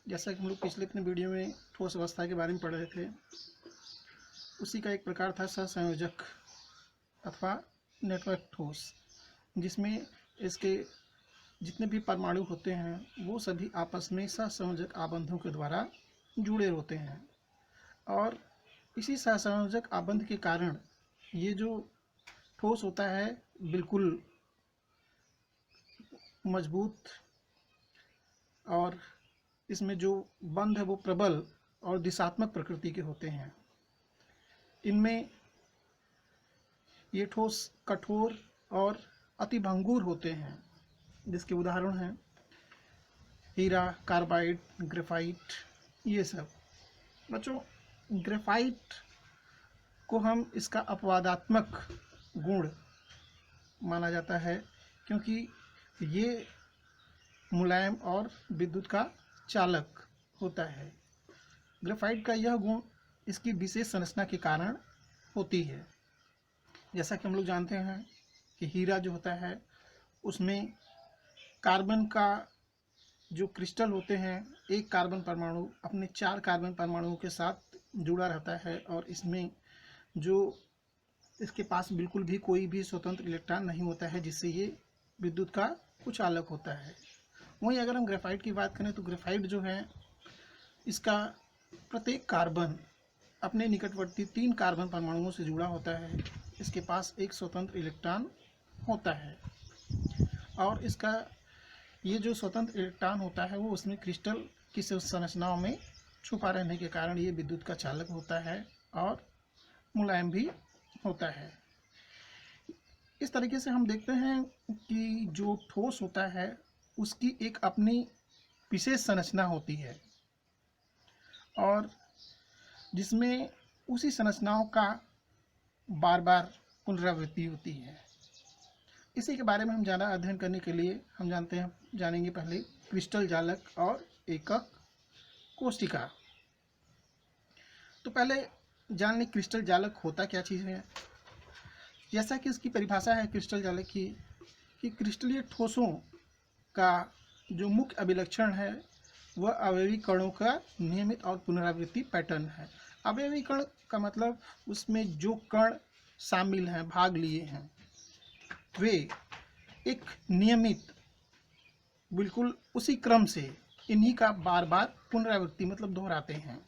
जैसा कि हम लोग पिछले अपने वीडियो में ठोस अवस्था के बारे में पढ़ रहे थे, उसी का एक प्रकार था सहसंयोजक अथवा नेटवर्क ठोस, जिसमें इसके जितने भी परमाणु होते हैं वो सभी आपस में सहसंयोजक आबंधों के द्वारा जुड़े होते हैं और इसी सहसंयोजक आबंध के कारण ये जो ठोस होता है बिल्कुल मजबूत और इसमें जो बंध है वो प्रबल और दिशात्मक प्रकृति के होते हैं। इनमें ये ठोस कठोर और अति भंगुर होते हैं, जिसके उदाहरण हैं हीरा, कार्बाइड, ग्रेफाइट, ये सब। बच्चों, ग्रेफाइट को हम इसका अपवादात्मक गुण माना जाता है क्योंकि ये मुलायम और विद्युत का चालक होता है। ग्रेफाइट का यह गुण इसकी विशेष संरचना के कारण होती है। जैसा कि हम लोग जानते हैं कि हीरा जो होता है उसमें कार्बन का जो क्रिस्टल होते हैं, एक कार्बन परमाणु अपने 4 कार्बन परमाणुओं के साथ जुड़ा रहता है और इसमें जो इसके पास बिल्कुल भी कोई भी स्वतंत्र इलेक्ट्रॉन नहीं होता है, जिससे ये विद्युत का कुचालक होता है। वहीं अगर हम ग्रेफाइट की बात करें तो ग्रेफाइट जो है इसका प्रत्येक कार्बन अपने निकटवर्ती 3 कार्बन परमाणुओं से जुड़ा होता है। इसके पास एक स्वतंत्र इलेक्ट्रॉन होता है और इसका ये जो स्वतंत्र इलेक्ट्रॉन होता है वो उसमें क्रिस्टल की संरचनाओं में छुपा रहने के कारण ये विद्युत का चालक होता है और मुलायम भी होता है। इस तरीके से हम देखते हैं कि जो ठोस होता है उसकी एक अपनी विशेष संरचना होती है और जिसमें उसी संरचनाओं का बार बार पुनरावृत्ति होती है। इसी के बारे में हम ज़्यादा अध्ययन करने के लिए हम जानेंगे पहले क्रिस्टल जालक और एकक कोष्टिका। तो पहले जान लें क्रिस्टल जालक होता क्या चीज़ है। जैसा कि इसकी परिभाषा है क्रिस्टल जालक की कि क्रिस्टलीय ठोसों का जो मुख्य अभिलक्षण है वह अवयवी कणों का नियमित और पुनरावृत्ति पैटर्न है। अवयवी कण का मतलब उसमें जो कण शामिल हैं, भाग लिए हैं, वे एक नियमित बिल्कुल उसी क्रम से इन्हीं का बार बार पुनरावृत्ति मतलब दोहराते हैं।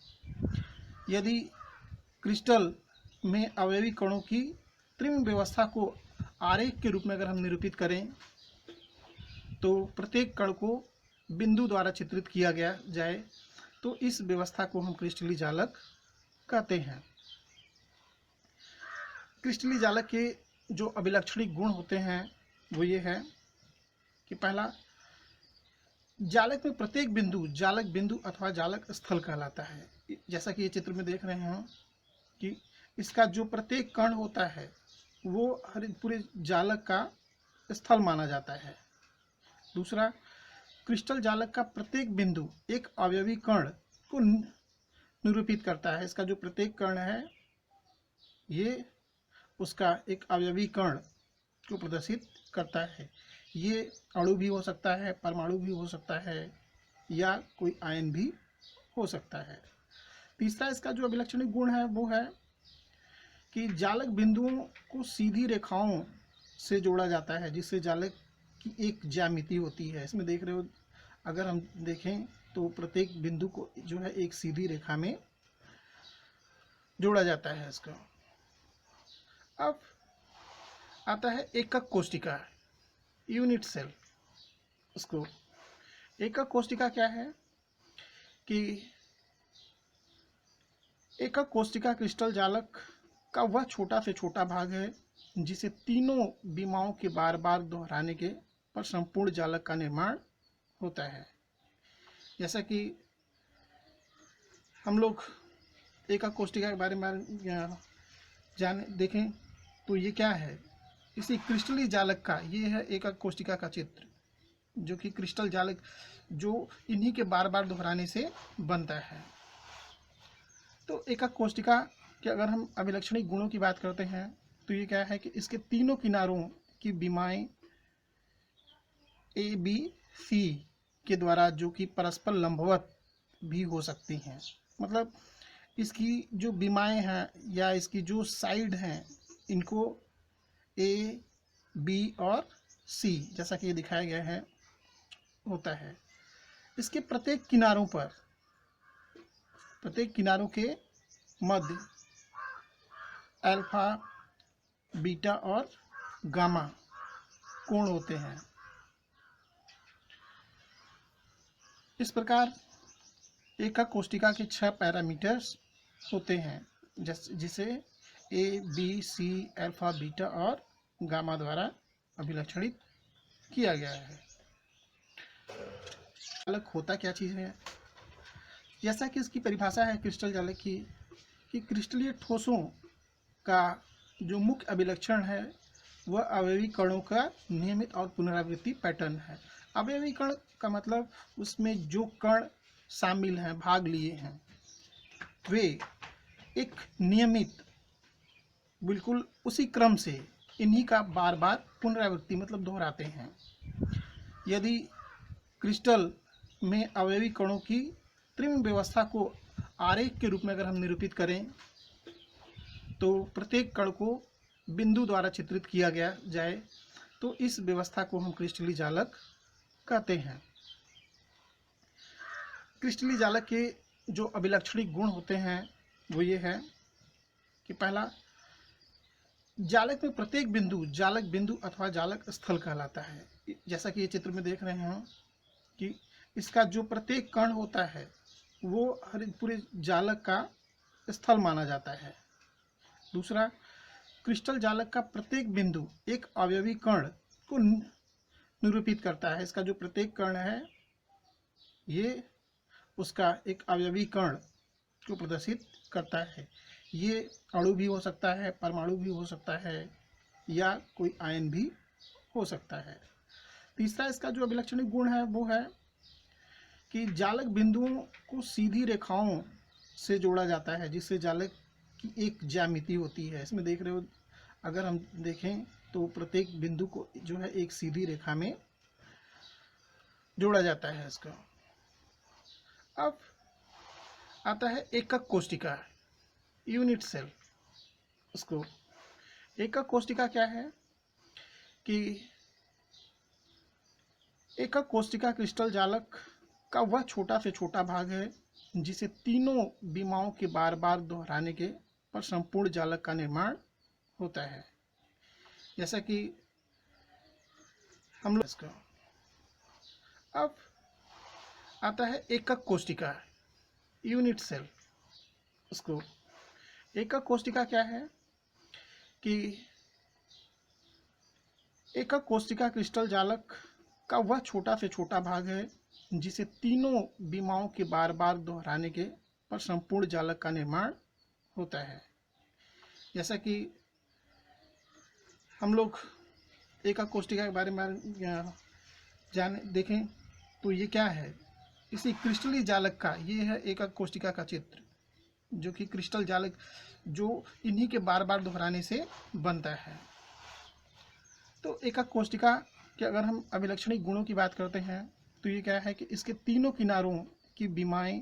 यदि क्रिस्टल में अवयवी कणों की त्रिम व्यवस्था को आरेख के रूप में अगर हम निरूपित करें तो प्रत्येक कण को बिंदु द्वारा चित्रित किया गया जाए तो इस व्यवस्था को हम क्रिस्टलीय जालक कहते हैं। क्रिस्टलीय जालक के जो अभिलक्षणिक गुण होते हैं वो ये है कि पहला, जालक में प्रत्येक बिंदु जालक बिंदु अथवा जालक स्थल कहलाता है। जैसा कि ये चित्र में देख रहे हैं कि इसका जो प्रत्येक कण होता है वो हर पूरे जालक का स्थल माना जाता है। दूसरा, क्रिस्टल जालक का प्रत्येक बिंदु एक अवयवी कण को निरूपित करता है। इसका जो प्रत्येक कण है ये उसका एक अवयवी कण को प्रदर्शित करता है। ये अणु भी हो सकता है, परमाणु भी हो सकता है या कोई आयन भी हो सकता है। तीसरा, इसका जो अभिलक्षणिक गुण है वो है कि जालक बिंदुओं को सीधी रेखाओं से जोड़ा जाता है, जिससे जालक की एक ज्यामिति होती है। इसमें देख रहे हो, अगर हम देखें तो प्रत्येक बिंदु को जो है एक सीधी रेखा में जोड़ा जाता है इसका। अब आता है एकक कोष्टिका, यूनिट सेल। उसको एकक कोष्टिका क्या है कि एकक कोष्टिका क्रिस्टल जालक का वह छोटा से छोटा भाग है जिसे तीनों विमाओं के बार बार दोहराने के पर संपूर्ण जालक का निर्माण होता है। जैसा कि हम लोग एकक कोष्टिका के बारे में देखें तो ये क्या है, इसी क्रिस्टलीय जालक का ये है एकक कोष्टिका का चित्र, जो कि क्रिस्टल जालक जो इन्हीं के बार बार दोहराने से बनता है। तो एकक कोष्टिका के अगर हम अभिलक्षणिक गुणों की बात करते हैं तो ये क्या है कि इसके तीनों किनारों की विमाएं ए बी सी के द्वारा जो कि परस्पर लंबवत भी हो सकती हैं। मतलब इसकी जो बीमाएं हैं या इसकी जो साइड हैं, इनको ए, बी और सी, जैसा कि ये दिखाया गया है, होता है। इसके प्रत्येक किनारों के मध्य अल्फा, बीटा और गामा कोण होते हैं। इस प्रकार एकक कोष्ठिका के 6 पैरामीटर्स होते हैं, जिसे ए, बी, सी, अल्फा, बीटा और गामा द्वारा अभिलक्षणित किया गया है। जालक होता क्या चीज़ है? जैसा कि इसकी परिभाषा है क्रिस्टल जालक की, कि क्रिस्टलीय ठोसों का जो मुख्य अभिलक्षण है वह अवयवी कणों का नियमित और पुनरावृत्ति पैटर्न है। अवयवी कण का मतलब उसमें जो कण शामिल हैं, भाग लिए हैं, वे एक नियमित बिल्कुल उसी क्रम से इन्हीं का बार बार पुनरावृत्ति मतलब दोहराते हैं। यदि क्रिस्टल में अवयवी कणों की त्रिम व्यवस्था को आरेख के रूप में अगर हम निरूपित करें, तो प्रत्येक कण को बिंदु द्वारा चित्रित किया गया जाए, तो इस व्यवस्था को हम क्रिस्टलीय जालक कहते हैं। क्रिस्टलीय जालक के जो अभिलक्षणिक गुण होते हैं वो ये है कि पहला, जालक में प्रत्येक बिंदु जालक बिंदु अथवा जालक स्थल कहलाता है। जैसा कि ये चित्र में देख रहे हैं कि इसका जो प्रत्येक कण होता है वो हर पूरे जालक का स्थल माना जाता है। दूसरा, क्रिस्टल जालक का प्रत्येक बिंदु एक अवयवी कण को निरूपित करता है। इसका जो प्रत्येक कण है ये उसका एक अवयवी कण को प्रदर्शित करता है। ये अणु भी हो सकता है, परमाणु भी हो सकता है, या कोई आयन भी हो सकता है। तीसरा, इसका जो अभिलक्षणिक गुण है वो है कि जालक बिंदुओं को सीधी रेखाओं से जोड़ा जाता है, जिससे जालक की एक ज्यामिति होती है। इसमें देख रहे हो, अगर हम देखें तो प्रत्येक बिंदु को जो है एक सीधी रेखा में जोड़ा जाता है इसका। अब आता है एकक कोष्ठिका, यूनिट सेल। उसको एकक कोष्ठिका क्या है कि एकक कोष्ठिका क्रिस्टल जालक का वह छोटा से छोटा भाग है जिसे तीनों बीमाओं के बार बार दोहराने के पर संपूर्ण जालक का निर्माण होता है। जैसा कि हम लोग इसका। अब आता है एकक कोष्ठिका, यूनिट सेल। उसको एकक कोष्ठिका क्या है कि एकक कोष्ठिका क्रिस्टल जालक का वह छोटा से छोटा भाग है जिसे तीनों बीमाओं के बार बार दोहराने के पर संपूर्ण जालक का निर्माण होता है। जैसा कि हम लोग एकक कोष्ठिका के बारे में देखें तो ये क्या है, इसी क्रिस्टलीय जालक का ये है एकक कोष्ठिका का चित्र, जो कि क्रिस्टल जालक जो इन्हीं के बार बार दोहराने से बनता है। तो एकक कोष्ठिका के अगर हम अभिलक्षणिक गुणों की बात करते हैं तो ये क्या है कि इसके तीनों किनारों की बीमाएं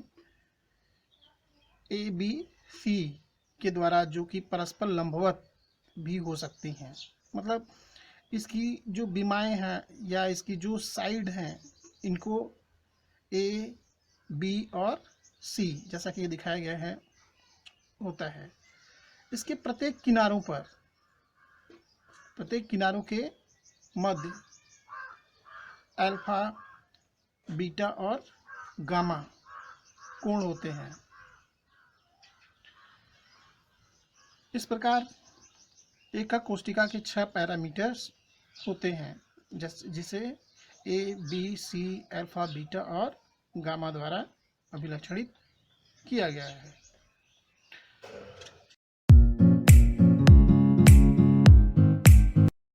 ए, बी, सी के द्वारा जो कि परस्पर लंबवत भी हो सकती हैं। मतलब इसकी जो बीमाएं हैं या इसकी जो साइड हैं, इनको ए, बी और सी, जैसा कि ये दिखाया गया है, होता है। इसके प्रत्येक किनारों के मध्य अल्फा, बीटा और गामा कोण होते हैं। इस प्रकार एकक कोष्ठिका के 6 पैरामीटर्स होते हैं, जिसे ए, बी, सी, अल्फा, बीटा और गामा द्वारा अभिलक्षणित किया गया है।